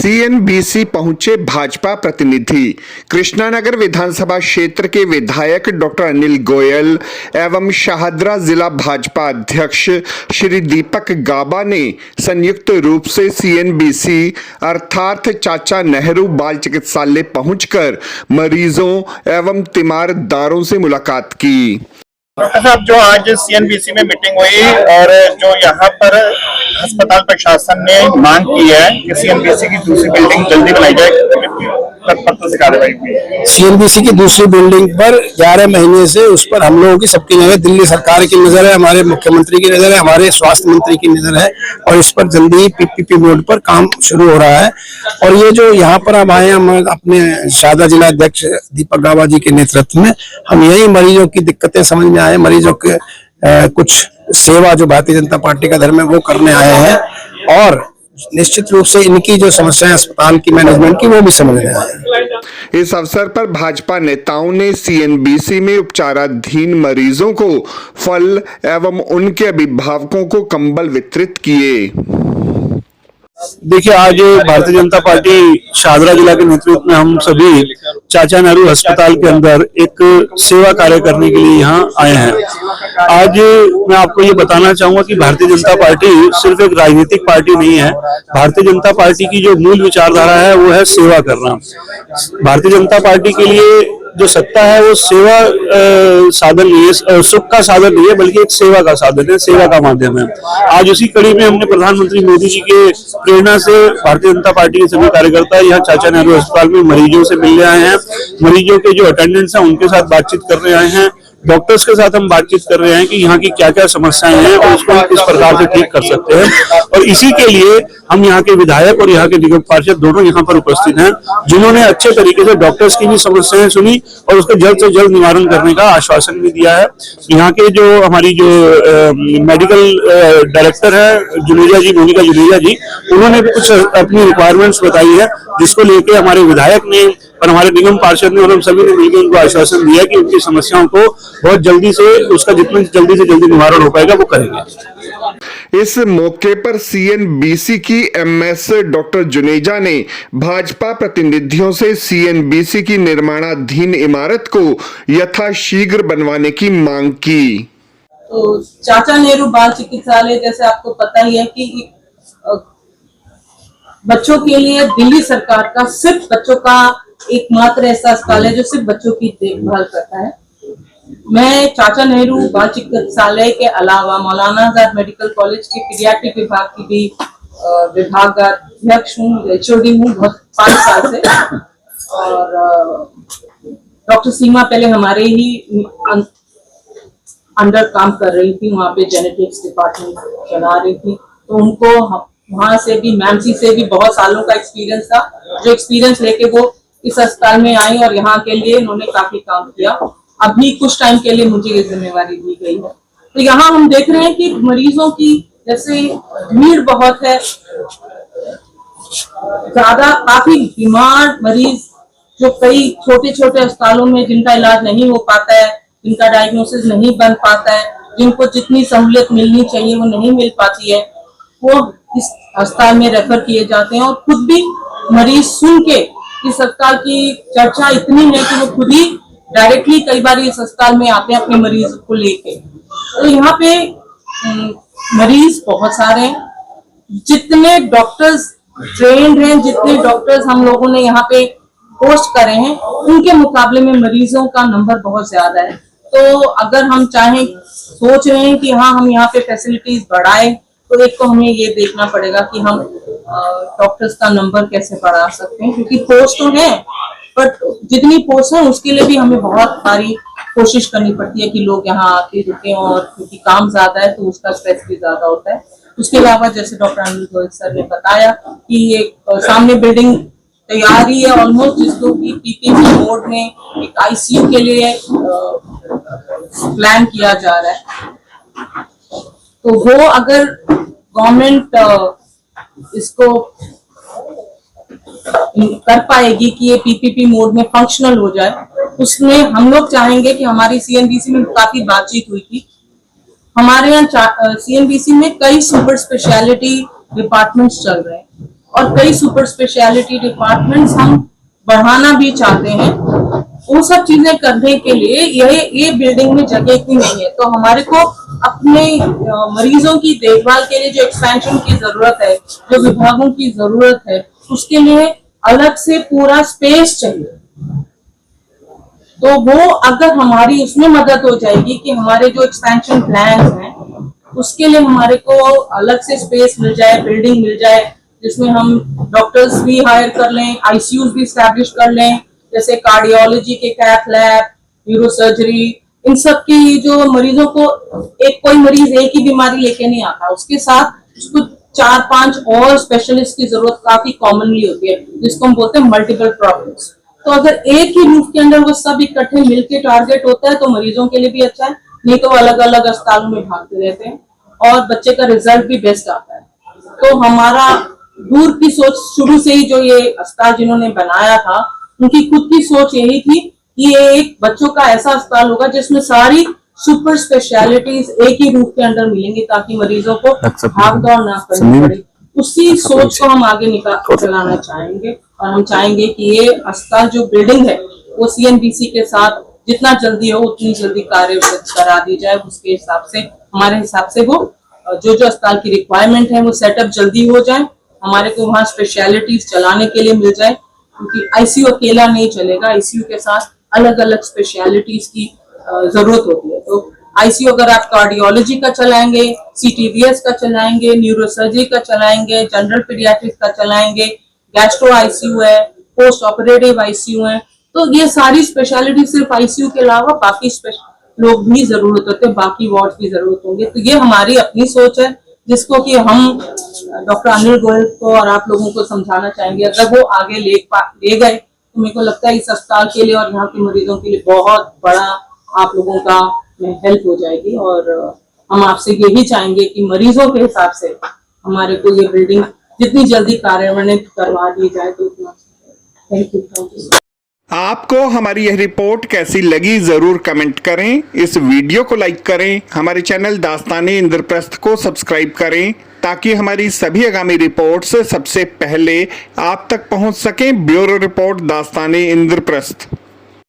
CNBC पहुंचे भाजपा प्रतिनिधि। कृष्णानगर विधानसभा क्षेत्र के विधायक डॉक्टर अनिल गोयल एवं शाहदरा जिला भाजपा अध्यक्ष श्री दीपक गाबा ने संयुक्त रूप से सीएनबीसी अर्थात चाचा नेहरू बाल चिकित्सालय पहुंचकर मरीजों एवं तीमारदारों से मुलाकात की। डॉक्टर साहब, जो आज सीएनबीसी में मीटिंग हुई और जो यहाँ पर अस्पताल प्रशासन ने मांग की है कि सीएनबीसी की दूसरी बिल्डिंग जल्दी बनाई जाए, तत्परता से कार्रवाई हुई। सीएनबीसी की दूसरी बिल्डिंग पर 11 महीने से उस पर हम लोगों की सबकी नजर, दिल्ली सरकार की नजर है, हमारे मुख्यमंत्री की नजर है, हमारे स्वास्थ्य मंत्री की नजर है और इस पर जल्दी ही पीपीपी मोड पर काम शुरू हो रहा है। और ये जो यहाँ पर हम आए, हम अपने शाहदरा जिला अध्यक्ष दीपक गाबा जी के नेतृत्व में हम यही मरीजों की दिक्कतें समझ में आए, मरीजों के कुछ सेवा जो भारतीय जनता पार्टी का धर्म है वो करने आए हैं और निश्चित रूप से इनकी जो समस्याएं अस्पताल की मैनेजमेंट की वो भी समझ में आए। इस अवसर पर भाजपा नेताओं ने सीएनबीसी में उपचाराधीन मरीजों को फल एवं उनके अभिभावकों को कंबल वितरित किए। देखिए, आज भारतीय जनता पार्टी शाहदरा जिला के नेतृत्व में हम सभी चाचा नेहरू अस्पताल के अंदर एक सेवा कार्य करने के लिए यहाँ आए हैं। आज मैं आपको ये बताना चाहूंगा कि भारतीय जनता पार्टी सिर्फ एक राजनीतिक पार्टी नहीं है। भारतीय जनता पार्टी की जो मूल विचारधारा है वो है सेवा करना। भारतीय जनता पार्टी के लिए जो सत्ता है वो सेवा साधन नहीं है, सुख का साधन नहीं है, बल्कि एक सेवा का साधन है, सेवा का माध्यम है। आज उसी कड़ी में हमने प्रधानमंत्री मोदी जी के प्रेरणा से भारतीय जनता पार्टी के सभी कार्यकर्ता यहाँ चाचा नेहरू अस्पताल में मरीजों से मिलने आए हैं। मरीजों के जो अटेंडेंट्स हैं उनके साथ बातचीत करने आए हैं। डॉक्टर्स के साथ हम बातचीत कर रहे हैं कि यहाँ की क्या क्या समस्याएं हैं और उसको हम किस प्रकार से ठीक कर सकते हैं। और इसी के लिए हम यहाँ के विधायक और यहाँ के निगम पार्षद दोनों यहाँ पर उपस्थित हैं, जिन्होंने अच्छे तरीके से डॉक्टर्स की भी समस्याएं सुनी और उसका जल्द से जल्द निवारण करने का आश्वासन भी दिया है। यहाँ के जो हमारी जो मेडिकल डायरेक्टर है जुनेजा जी, मोनिका जुनेजा जी, उन्होंने भी कुछ अपनी रिक्वायरमेंट्स बताई है, जिसको लेके हमारे विधायक ने और हमारे निगम पार्षद ने और हम सभी ने मिलकर उनको आश्वासन दिया कि उनकी समस्याओं को बहुत जल्दी से, उसका जितना जल्दी से जल्दी निवारण हो पाएगा वो करेंगे। इस मौके पर सीएनबीसी की एमएस डॉक्टर जुनेजा ने भाजपा प्रतिनिधियों से सीएनबीसी की निर्माणाधीन इमारत को यथाशीघ्र बनवाने की मांग की। तो चाचा नेहरू बाल चिकित्सालय, जैसे आपको पता ही है कि बच्चों के लिए दिल्ली सरकार का सिर्फ बच्चों का एकमात्र ऐसा अस्पताल है जो सिर्फ बच्चों की देखभाल करता है। मैं चाचा नेहरू बाल चिकित्सालय के अलावा मौलाना आजाद मेडिकल कॉलेज के पीडियाट्रिक विभाग की भी विभागाध्यक्ष हूँ, एचओडी हूँ बहुत 5 साल से। और डॉक्टर सीमा पहले हमारे ही अंडर काम कर रही थी, वहाँ पे जेनेटिक्स डिपार्टमेंट चला रही थी, तो उनको वहां से भी, मैम सी से भी बहुत सालों का एक्सपीरियंस था, जो एक्सपीरियंस लेके वो इस अस्पताल में आई और यहाँ के लिए उन्होंने काफी काम किया। अभी कुछ टाइम के लिए मुझे ये जिम्मेवारी दी गई है। तो यहाँ हम देख रहे हैं कि मरीजों की जैसे भीड़ बहुत है, ज्यादा काफी बीमार मरीज जो कई छोटे छोटे अस्पतालों में जिनका इलाज नहीं हो पाता है, जिनका डायग्नोसिस नहीं बन पाता है, जिनको जितनी सहूलियत मिलनी चाहिए वो नहीं मिल पाती है, वो इस अस्पताल में रेफर किए जाते हैं। और खुद भी मरीज सुन के इस अस्पताल की चर्चा इतनी है कि वो खुद ही डायरेक्टली कई बार इस अस्पताल में आते हैं अपने मरीज को लेके। तो यहाँ पे मरीज बहुत सारे हैं, जितने डॉक्टर्स ट्रेंड हैं, जितने डॉक्टर्स हम लोगों ने यहाँ पे पोस्ट करे हैं, उनके मुकाबले में मरीजों का नंबर बहुत ज्यादा है। तो अगर हम चाहें, सोच रहे हैं कि हाँ हम यहाँ पे फैसिलिटीज बढ़ाए, तो एक तो हमें ये देखना पड़ेगा कि हम डॉक्टर्स का नंबर कैसे बढ़ा सकते हैं, क्योंकि पोस्ट तो है, बट जितनी पोस्ट है उसके लिए भी हमें बहुत सारी कोशिश करनी पड़ती है कि लोग यहाँ आके रुके, और क्योंकि काम ज्यादा है तो उसका स्ट्रेस भी ज्यादा होता है। उसके अलावा जैसे डॉक्टर अनिल गोयल सर ने बताया कि ये सामने बिल्डिंग तैयार ही है ऑलमोस्ट, जिसको कि पीपीपी मोड में एक आईसीयू के लिए प्लान किया जा रहा है। तो वो अगर गवर्नमेंट इसको कर पाएगी कि ये पीपीपी मोड में फंक्शनल हो जाए, उसमें हम लोग चाहेंगे कि हमारी सीएनबीसी में काफी बातचीत हुई थी। हमारे यहाँ सीएनबीसी में कई सुपर स्पेशलिटी डिपार्टमेंट्स चल रहे हैं और कई सुपर स्पेशलिटी डिपार्टमेंट्स हम बढ़ाना भी चाहते हैं। वो सब चीजें करने के लिए ये बिल्डिंग में जगह इतनी नहीं है, तो हमारे को अपने मरीजों की देखभाल के लिए जो एक्सपेंशन की जरूरत है, जो विभागों की जरूरत है, उसके लिए अलग से पूरा स्पेस चाहिए। तो वो अगर हमारी उसमें मदद हो जाएगी कि हमारे जो एक्सपेंशन प्लान हैं उसके लिए हमारे को अलग से स्पेस मिल जाए, बिल्डिंग मिल जाए, जिसमें हम डॉक्टर्स भी हायर कर लें, आईसीयूज भी स्टैब्लिश कर लें, जैसे कार्डियोलॉजी के कैथ लैब, न्यूरोसर्जरी, इन सब की जो मरीजों को कोई मरीज एक ही बीमारी लेके नहीं आता, उसके साथ उसको 4-5 और स्पेशलिस्ट की जरूरत काफी कॉमनली होती है, जिसको हम बोलते हैं मल्टीपल प्रॉब्लम्स। तो अगर एक ही रूफ के अंदर वो सब इकट्ठे मिलके टारगेट होता है तो मरीजों के लिए भी अच्छा है, नहीं तो अलग अलग अस्पतालों में भागते रहते हैं और बच्चे का रिजल्ट भी बेस्ट आता है। तो हमारा दूर की सोच शुरू से ही जो ये अस्पताल जिन्होंने बनाया था, उनकी खुद की सोच यही थी कि ये एक बच्चों का ऐसा अस्पताल होगा जिसमें सारी सुपर स्पेशलिटीज एक ही रूफ के अंदर मिलेंगी, ताकि मरीजों को भाग दौड़ ना करनी पड़े। उसी सोच को हम आगे चलाना चाहेंगे और हम चाहेंगे कि ये अस्पताल जो बिल्डिंग है वो सीएनबीसी के साथ जितना जल्दी हो उतनी जल्दी कार्य करा दी जाए। उसके हिसाब से हमारे हिसाब से वो जो अस्पताल की रिक्वायरमेंट है वो सेटअप जल्दी हो जाए, हमारे को वहाँ स्पेशलिटीज चलाने के लिए मिल जाए, क्योंकि आईसीयू अकेला नहीं चलेगा, आईसीयू के साथ अलग अलग स्पेशलिटीज की जरूरत होती है। तो आईसीयू अगर आप कार्डियोलॉजी का चलाएंगे, सीटीबीएस का चलाएंगे, न्यूरोसर्जरी का चलाएंगे, जनरल पीडियाट्रिक्स का चलाएंगे, गैस्ट्रो आईसीयू है, पोस्ट ऑपरेटिव आईसीयू है, तो ये सारी स्पेशलिटी सिर्फ आईसीयू के अलावा बाकी लोग भी जरूरत होते हैं, बाकी वार्ड की जरूरत होंगे। तो ये हमारी अपनी सोच है जिसको कि हम डॉक्टर अनिल गोयल को और आप लोगों को समझाना चाहेंगे। अगर वो आगे ले गए तो मेरे को लगता है इस अस्पताल के लिए और यहाँ के मरीजों के लिए बहुत बड़ा आप लोगों का हेल्प हो जाएगी। और हम आपसे यही चाहेंगे कि मरीजों के हिसाब से हमारे को ये बिल्डिंग जितनी जल्दी कार्यान्वित करवा दी जाए तो उतना। Thank you. आपको हमारी यह रिपोर्ट कैसी लगी जरूर कमेंट करें, इस वीडियो को लाइक करें, हमारे चैनल दास्ताने इंद्रप्रस्थ को सब्सक्राइब करें ताकि हमारी सभी आगामी रिपोर्ट्स सबसे पहले आप तक पहुंच सकें। ब्यूरो रिपोर्ट दास्ताने इंद्रप्रस्थ।